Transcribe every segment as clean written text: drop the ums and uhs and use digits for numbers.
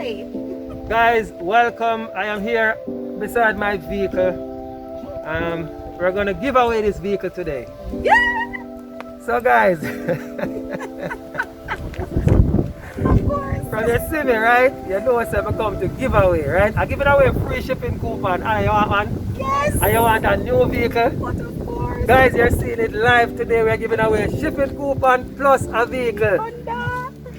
Hi. Guys, welcome. I am here beside my vehicle. We're gonna give away this vehicle today. Yeah. So guys, Of course. from your see me, right? You know what's I come to give away, right? I give it away a free shipping coupon. And you want one? Yes. And you want a new vehicle? But of course. Guys, you're seeing it live today. We're giving away a shipping coupon plus a vehicle. Honda.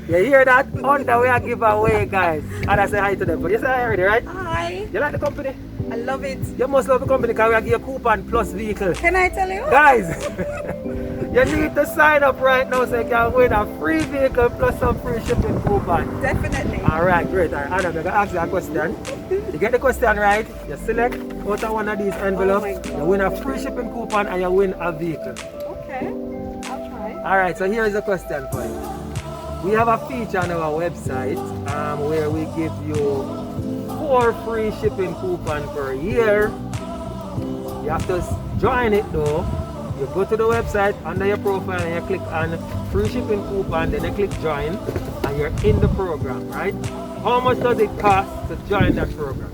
You hear that? Honda we are give away, guys. And I say hi to them. But you say hi already, right? Hi. You like the company? I love it. You must love the company because we give you a coupon plus vehicle. Can I tell you? Guys, you need to sign up right now so you can win a free vehicle plus some free shipping coupon. Definitely. Alright, great. Alright, Anna, I'm going to ask you a question. You get the question right, you select out of one of these envelopes, you win a free shipping coupon and you win a vehicle. Okay. I'll try. Alright, so here is a question for you. We have a feature on our website where we give you 4 free shipping coupons per year. You have to join it though. You go to the website under your profile and you click on free shipping coupon, then you click join and you're in the program, right? How much does it cost to join that program?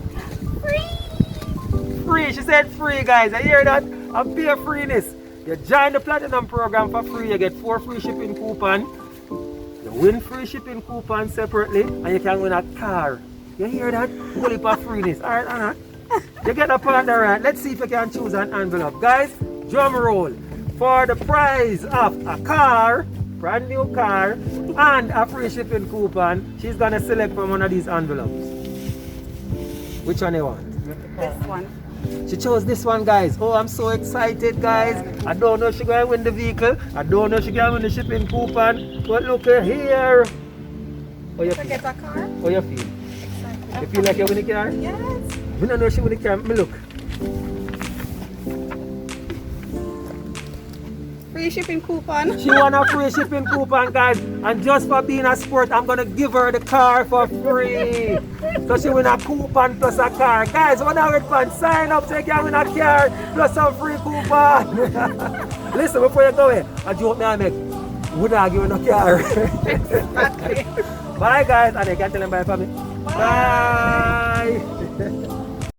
Free. Free, she said free, guys. I hear that? A pure freeness. You join the platinum program for free, you get 4 free shipping coupons. You win free shipping coupons separately and you can win a car. You hear that? Fully for freeness. Alright, Anna. You get a partner right. Let's see if you can choose an envelope. Guys, drum roll. For the prize of a car, brand new car, and a free shipping coupon, she's gonna select from one of these envelopes. Which one you want? This one. She chose this one, guys. Oh, I'm so excited, guys. I don't know if she's gonna win the vehicle. I don't know if she's gonna win the shipping coupon. But look here. How you To feel? get a car? How you feel? Exactly. You feel like you win the car? Yes. We don't know if she win the car. Me look. Free shipping coupon. She won a free shipping coupon, guys. And just for being a sport, I'm gonna give her the car for free. So she win a coupon plus a car. Guys, when I read fun, sign up so you can win a car plus some free coupon. Listen, before you go in, a joke me I make. Would I give you a car? Exactly. Bye guys, and you can tell them bye for me. Bye. Bye.